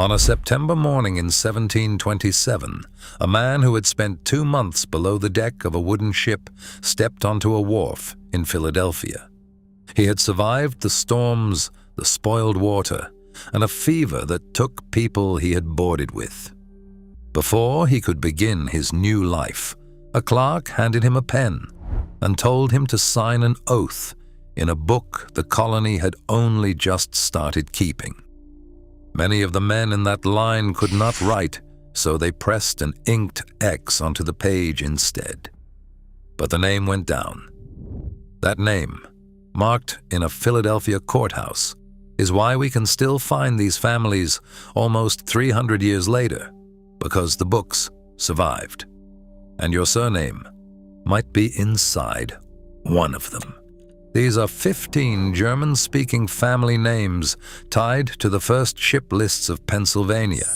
On a September morning in 1727, a man who had spent 2 months below the deck of a wooden ship stepped onto a wharf in Philadelphia. He had survived the storms, the spoiled water, and a fever that took people he had boarded with. Before he could begin his new life, a clerk handed him a pen and told him to sign an oath in a book the colony had only just started keeping. Many of the men in that line could not write, so they pressed an inked X onto the page instead. But the name went down. That name, marked in a Philadelphia courthouse, is why we can still find these families almost 300 years later, because the books survived. And your surname might be inside one of them. These are 15 German-speaking family names tied to the first ship lists of Pennsylvania.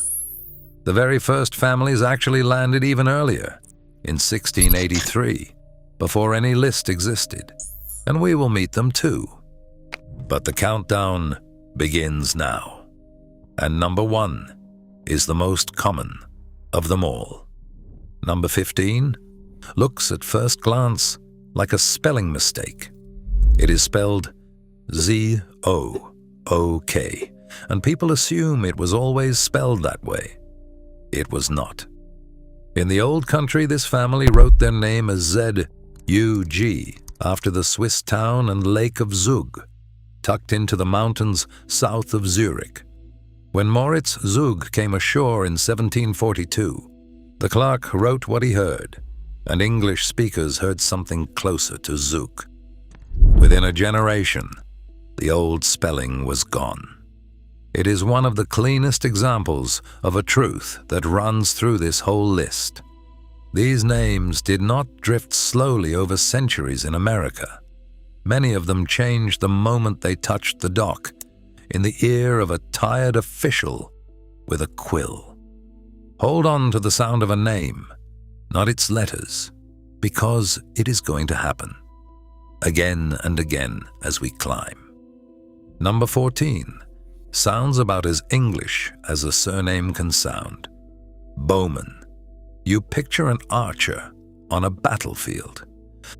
The very first families actually landed even earlier, in 1683, before any list existed, and we will meet them too. But the countdown begins now, and number 1 is the most common of them all. Number 15 looks at first glance like a spelling mistake. It is spelled Z-O-O-K, and people assume it was always spelled that way. It was not. In the old country, this family wrote their name as Z-U-G, after the Swiss town and lake of Zook, tucked into the mountains south of Zurich. When Moritz Zug came ashore in 1742, the clerk wrote what he heard, and English speakers heard something closer to Zook. Within a generation, the old spelling was gone. It is one of the cleanest examples of a truth that runs through this whole list. These names did not drift slowly over centuries in America. Many of them changed the moment they touched the dock, in the ear of a tired official with a quill. Hold on to the sound of a name, not its letters, because it is going to happen. Again and again as we climb. Number 14 sounds about as English as a surname can sound. Bowman. You picture an archer on a battlefield,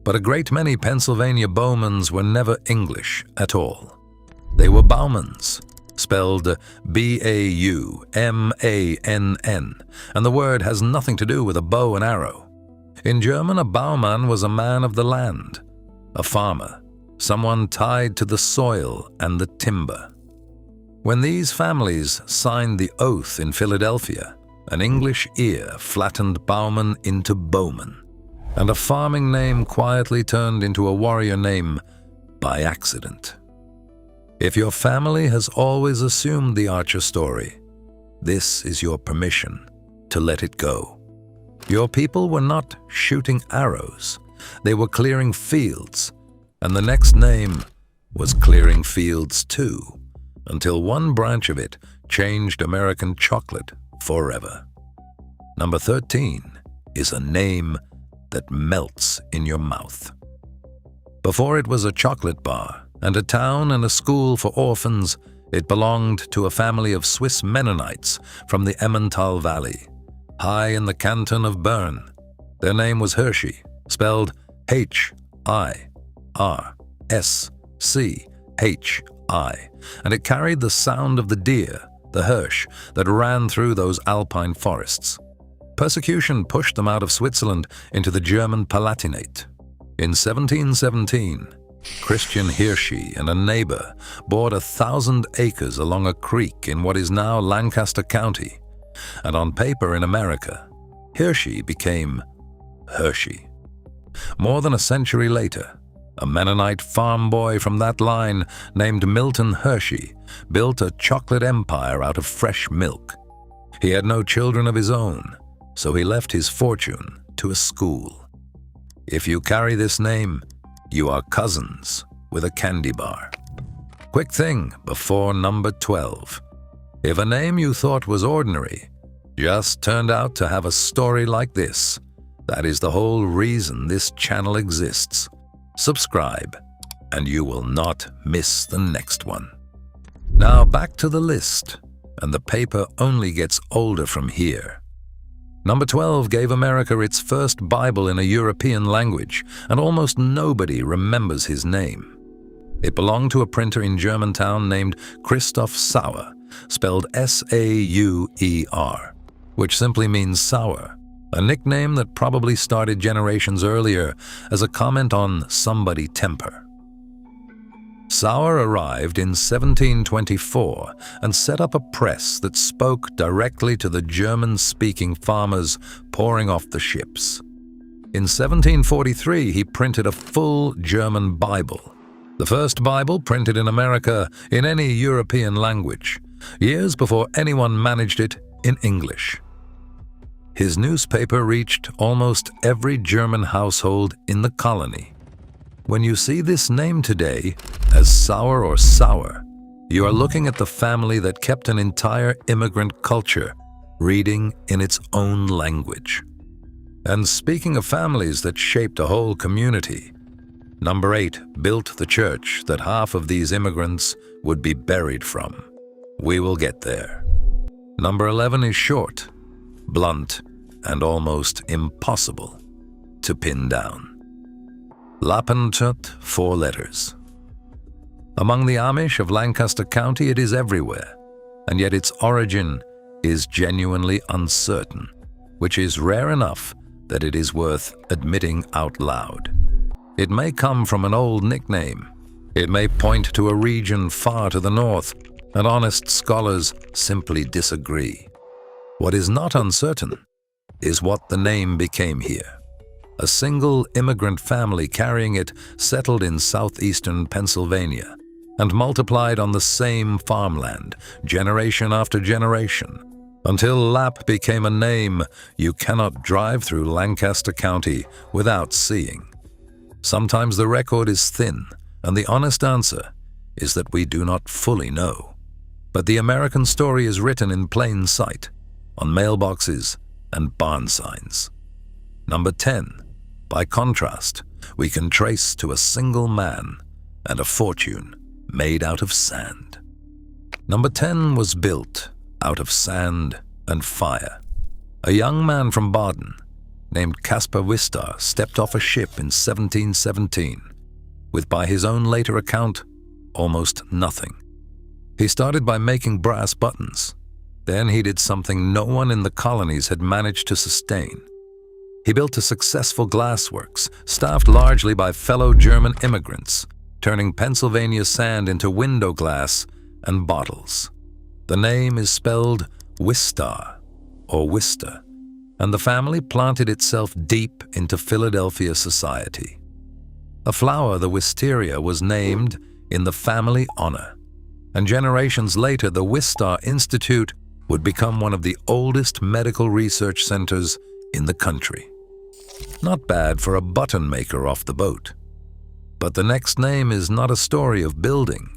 but a great many Pennsylvania Bowmans were never English at all. They were Bowmans, spelled B-A-U-M-A-N-N, and the word has nothing to do with a bow and arrow. In German, a Baumann was a man of the land, a farmer, someone tied to the soil and the timber. When these families signed the oath in Philadelphia, an English ear flattened Bowman into Bowman, and a farming name quietly turned into a warrior name by accident. If your family has always assumed the archer story, this is your permission to let it go. Your people were not shooting arrows. They were clearing fields, and the next name was clearing fields too, until one branch of it changed American chocolate forever. Number 13 is a name that melts in your mouth. Before it was a chocolate bar and a town and a school for orphans, it belonged to a family of Swiss Mennonites from the Emmental Valley, high in the canton of Bern. Their name was Hershey, spelled H-I-R-S-C-H-I, and it carried the sound of the deer, the Hirsch, that ran through those alpine forests. Persecution pushed them out of Switzerland into the German Palatinate. In 1717, Christian Hershey and a neighbor bought 1,000 acres along a creek in what is now Lancaster County, and on paper in America, Hershey became Hershey. More than a century later, a Mennonite farm boy from that line named Milton Hershey built a chocolate empire out of fresh milk. He had no children of his own, so he left his fortune to a school. If you carry this name, you are cousins with a candy bar. Quick thing before number 12. If a name you thought was ordinary just turned out to have a story like this, that is the whole reason this channel exists. Subscribe, and you will not miss the next one. Now back to the list. and the paper only gets older from here. Number 12 gave America its first Bible in a European language, and almost nobody remembers his name. It belonged to a printer in Germantown named Christoph Sauer, spelled S-A-U-E-R, which simply means sour, a nickname that probably started generations earlier as a comment on somebody's temper. Sauer arrived in 1724 and set up a press that spoke directly to the German-speaking farmers pouring off the ships. In 1743, he printed a full German Bible, the first Bible printed in America in any European language, years before anyone managed it in English. His newspaper reached almost every German household in the colony. When you see this name today as Sauer or Sauer, you are looking at the family that kept an entire immigrant culture reading in its own language. And speaking of families that shaped a whole community, number 8 built the church that half of these immigrants would be buried from. We will get there. Number 11 is short, blunt, and almost impossible to pin down. Lappentut, 4 letters. Among the Amish of Lancaster County, it is everywhere, and yet its origin is genuinely uncertain, which is rare enough that it is worth admitting out loud. It may come from an old nickname. It may point to a region far to the north, and honest scholars simply disagree. What is not uncertain is what the name became here. A single immigrant family carrying it settled in southeastern Pennsylvania and multiplied on the same farmland, generation after generation, until Lapp became a name you cannot drive through Lancaster County without seeing. Sometimes the record is thin, and the honest answer is that we do not fully know. But the American story is written in plain sight, on mailboxes and barn signs. Number 10. By contrast, we can trace to a single man and a fortune made out of sand. Number 10 was built out of sand and fire. A young man from Baden, named Caspar Wistar, stepped off a ship in 1717, with, by his own later account, almost nothing. He started by making brass buttons. Then he did something no one in the colonies had managed to sustain. He built a successful glassworks, staffed largely by fellow German immigrants, turning Pennsylvania sand into window glass and bottles. The name is spelled Wistar or Wistar, and the family planted itself deep into Philadelphia society. A flower, the wisteria, was named in the family honor, and generations later the Wistar Institute would become one of the oldest medical research centers in the country. Not bad for a button maker off the boat. But the next name is not a story of building.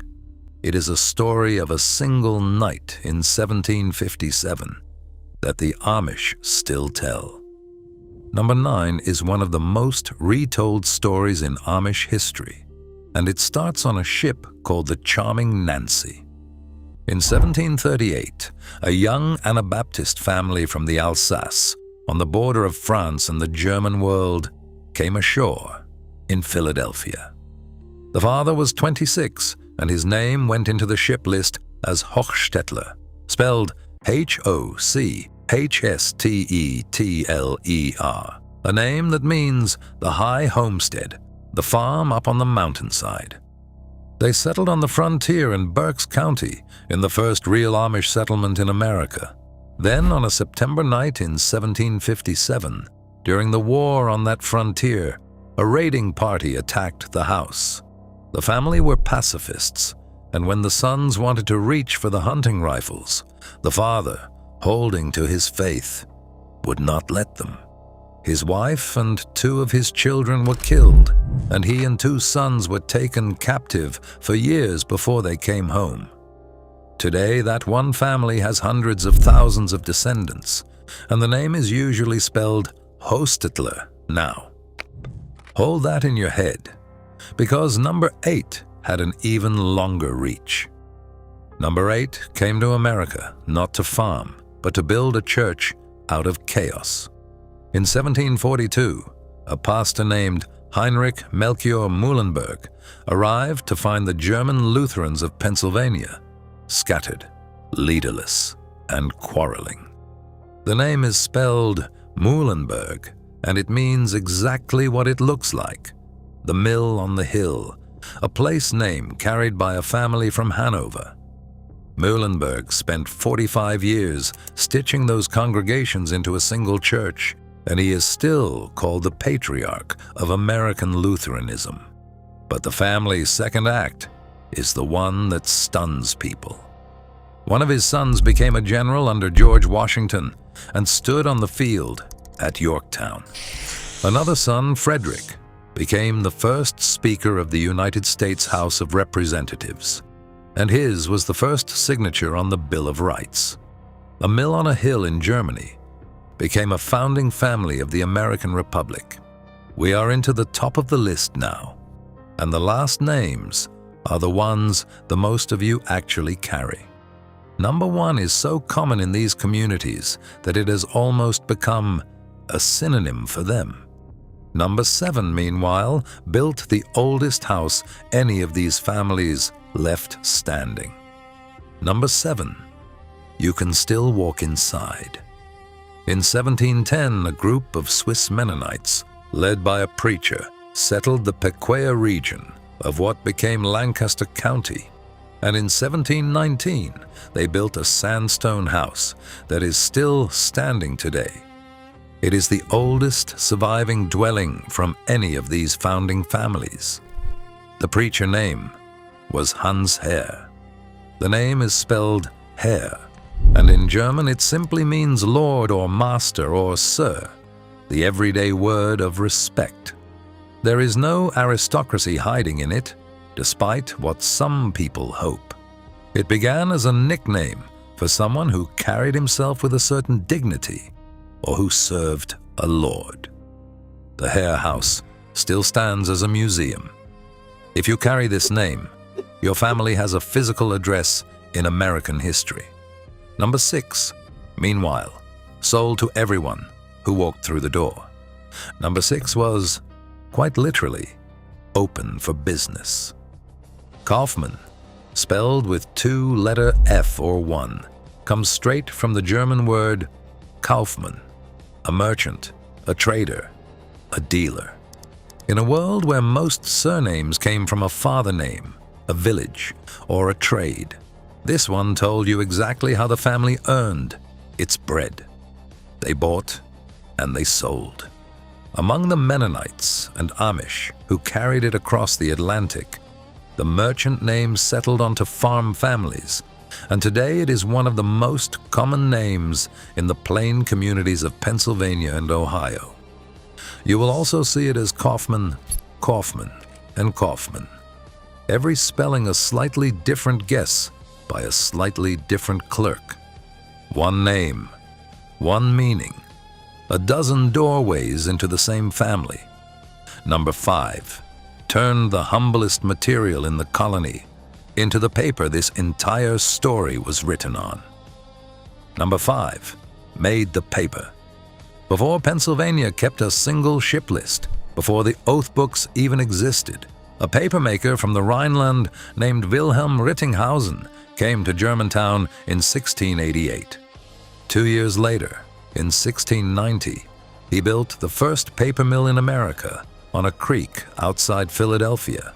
It is a story of a single night in 1757 that the Amish still tell. Number 9 is one of the most retold stories in Amish history, and it starts on a ship called the Charming Nancy. In 1738, a young Anabaptist family from the Alsace, on the border of France and the German world, came ashore in Philadelphia. The father was 26, and his name went into the ship list as Hochstetler, spelled Hochstetler, a name that means the high homestead, the farm up on the mountainside. They settled on the frontier in Berks County, in the first real Amish settlement in America. Then, on a September night in 1757, during the war on that frontier, a raiding party attacked the house. The family were pacifists, and when the sons wanted to reach for the hunting rifles, the father, holding to his faith, would not let them. His wife and 2 of his children were killed, and he and 2 sons were taken captive for years before they came home. Today, that one family has hundreds of thousands of descendants, and the name is usually spelled Hochstetler now. Hold that in your head, because number 8 had an even longer reach. Number 8 came to America, not to farm, but to build a church out of chaos. In 1742, a pastor named Heinrich Melchior Muhlenberg arrived to find the German Lutherans of Pennsylvania scattered, leaderless, and quarreling. The name is spelled Muhlenberg, and it means exactly what it looks like: the mill on the hill, a place name carried by a family from Hanover. Muhlenberg spent 45 years stitching those congregations into a single church, and he is still called the patriarch of American Lutheranism. But the family's second act is the one that stuns people. One of his sons became a general under George Washington and stood on the field at Yorktown. Another son, Frederick, became the first Speaker of the United States House of Representatives, and his was the first signature on the Bill of Rights. A mill on a hill in Germany became a founding family of the American Republic. We are into the top of the list now, and the last names are the ones the most of you actually carry. Number 1 is so common in these communities that it has almost become a synonym for them. Number 7, meanwhile, built the oldest house any of these families left standing. Number 7, you can still walk inside. In 1710, a group of Swiss Mennonites, led by a preacher, settled the Pequea region of what became Lancaster County, and in 1719, they built a sandstone house that is still standing today. It is the oldest surviving dwelling from any of these founding families. The preacher name was Hans Herr. The name is spelled Herr, and in German it simply means lord or master or sir, the everyday word of respect. There is no aristocracy hiding in it, despite what some people hope. It began as a nickname for someone who carried himself with a certain dignity or who served a lord. The Herr House still stands as a museum. If you carry this name, your family has a physical address in American history. Number 6, meanwhile, sold to everyone who walked through the door. Number 6 was, quite literally, open for business. Kauffman, spelled with 2-letter F or 1, comes straight from the German word Kaufmann, a merchant, a trader, a dealer. In a world where most surnames came from a father name, a village, or a trade, this one told you exactly how the family earned its bread. They bought and they sold. Among the Mennonites and Amish who carried it across the Atlantic, the merchant name settled onto farm families, and today it is one of the most common names in the plain communities of Pennsylvania and Ohio. You will also see it as Kaufman, Kaufman, and Kaufman, every spelling a slightly different guess by a slightly different clerk. One name, one meaning, a dozen doorways into the same family. Number 5 turned the humblest material in the colony into the paper this entire story was written on. Number 5 made the paper. Before Pennsylvania kept a single ship list, before the oath books even existed, a papermaker from the Rhineland named Wilhelm Rittenhausen came to Germantown in 1688. 2 years later, in 1690, he built the first paper mill in America on a creek outside Philadelphia,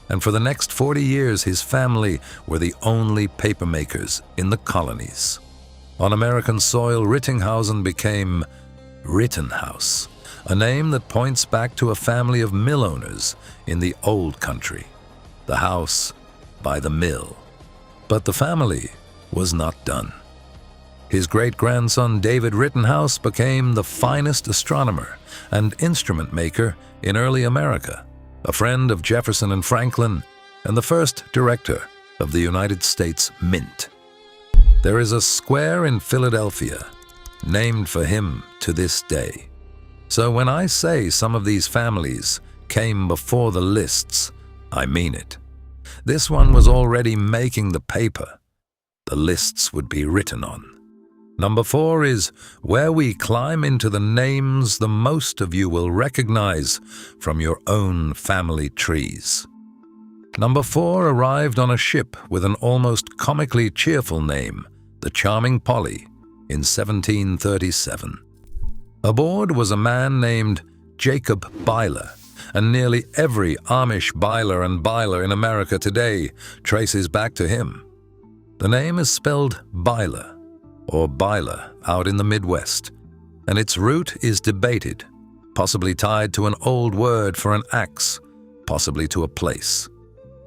and for the next 40 years his family were the only papermakers in the colonies. On American soil, Rittenhausen became Rittenhouse, a name that points back to a family of mill owners in the old country, the house by the mill. But the family was not done. His great-grandson David Rittenhouse became the finest astronomer and instrument maker in early America, a friend of Jefferson and Franklin, and the first director of the United States Mint. There is a square in Philadelphia named for him to this day. So when I say some of these families came before the lists, I mean it. This one was already making the paper, the lists would be written on. Number 4 is where we climb into the names the most of you will recognize from your own family trees. Number 4 arrived on a ship with an almost comically cheerful name, the Charming Polly, in 1737. Aboard was a man named Jacob Beiler, and nearly every Amish Beiler and Beiler in America today traces back to him. The name is spelled Beiler, or Beiler out in the Midwest, and its root is debated, possibly tied to an old word for an axe, possibly to a place.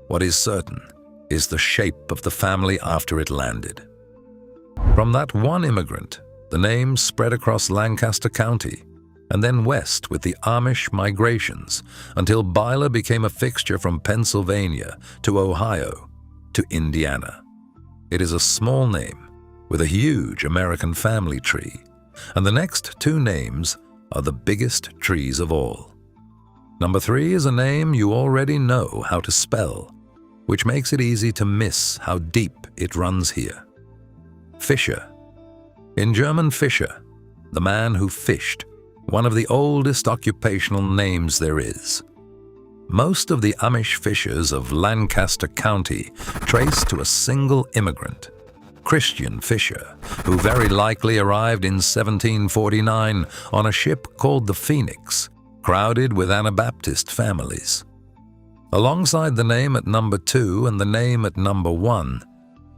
What is certain is the shape of the family after it landed. From that one immigrant, the name spread across Lancaster County, and then west with the Amish migrations until Beiler became a fixture from Pennsylvania to Ohio to Indiana. It is a small name with a huge American family tree, and the next 2 names are the biggest trees of all. Number 3 is a name you already know how to spell, which makes it easy to miss how deep it runs here. Fischer. In German, Fischer, the man who fished, one of the oldest occupational names there is. Most of the Amish fishers of Lancaster County trace to a single immigrant, Christian Fischer, who very likely arrived in 1749 on a ship called the Phoenix, crowded with Anabaptist families. Alongside the name at number 2 and the name at number 1,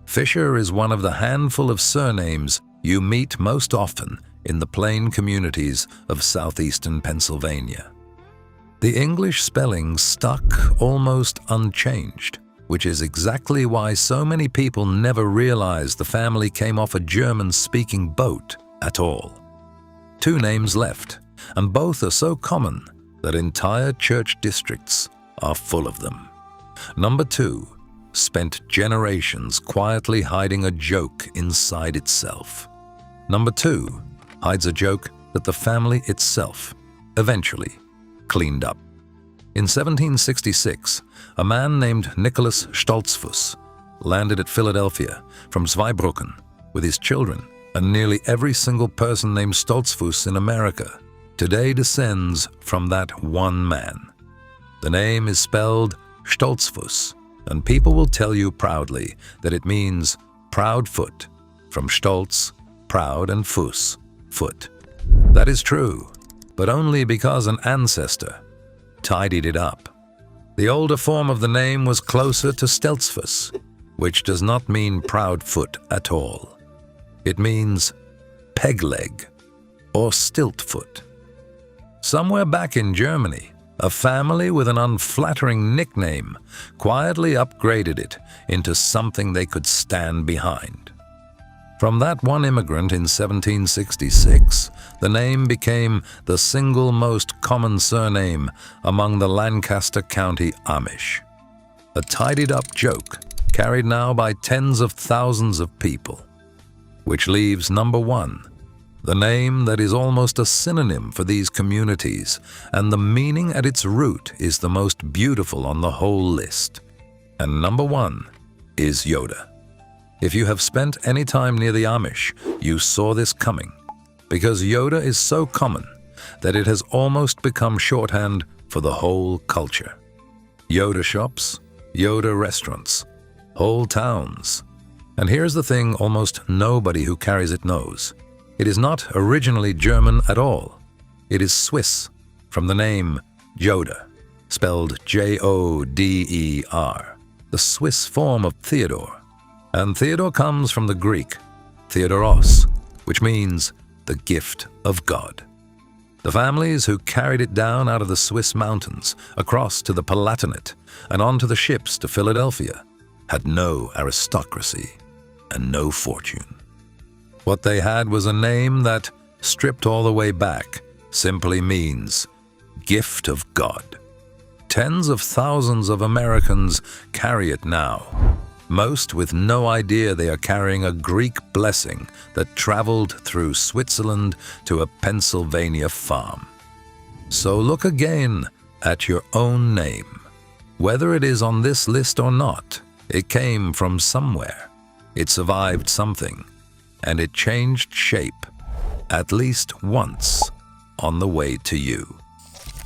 Fischer is one of the handful of surnames you meet most often in the plain communities of southeastern Pennsylvania. The English spelling stuck almost unchanged, which is exactly why so many people never realized the family came off a German-speaking boat at all. 2 names left, and both are so common that entire church districts are full of them. Number 2 spent generations quietly hiding a joke inside itself. Number 2 hides a joke that the family itself eventually cleaned up. In 1766, a man named Nicholas Stoltzfus landed at Philadelphia from Zweibrücken with his children, and nearly every single person named Stoltzfus in America today descends from that one man. The name is spelled Stoltzfus, and people will tell you proudly that it means proud foot, from Stolz, proud, and Fuss, foot. That is true, but only because an ancestor tidied it up. The older form of the name was closer to Stoltzfus, which does not mean proud foot at all. It means peg leg or stilt foot. Somewhere back in Germany, a family with an unflattering nickname quietly upgraded it into something they could stand behind. From that one immigrant in 1766, the name became the single most common surname among the Lancaster County Amish. A tidied-up joke carried now by tens of thousands of people. Which leaves number 1, the name that is almost a synonym for these communities, and the meaning at its root is the most beautiful on the whole list. And number 1 is Yoder. If you have spent any time near the Amish, you saw this coming, because Yoder is so common that it has almost become shorthand for the whole culture. Yoder shops, Yoder restaurants, whole towns. And here's the thing almost nobody who carries it knows. It is not originally German at all. It is Swiss, from the name Yoder, spelled J-O-D-E-R, the Swiss form of Theodore. And Theodore comes from the Greek, Theodoros, which means the gift of God. The families who carried it down out of the Swiss mountains, across to the Palatinate, and onto the ships to Philadelphia, had no aristocracy and no fortune. What they had was a name that, stripped all the way back, simply means gift of God. Tens of thousands of Americans carry it now, most with no idea they are carrying a Greek blessing that traveled through Switzerland to a Pennsylvania farm. So look again at your own name. Whether it is on this list or not, it came from somewhere, It survived something, and it changed shape, at least once, on the way to you.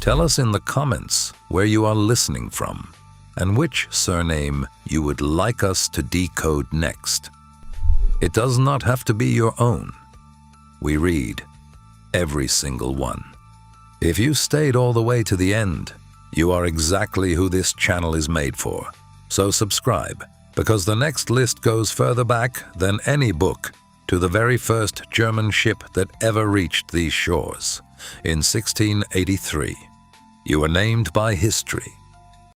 Tell us in the comments where you are listening from, and which surname you would like us to decode next. It does not have to be your own. We read every single one. If you stayed all the way to the end, you are exactly who this channel is made for. So subscribe, because the next list goes further back than any book to the very first German ship that ever reached these shores in 1683. You are named by history.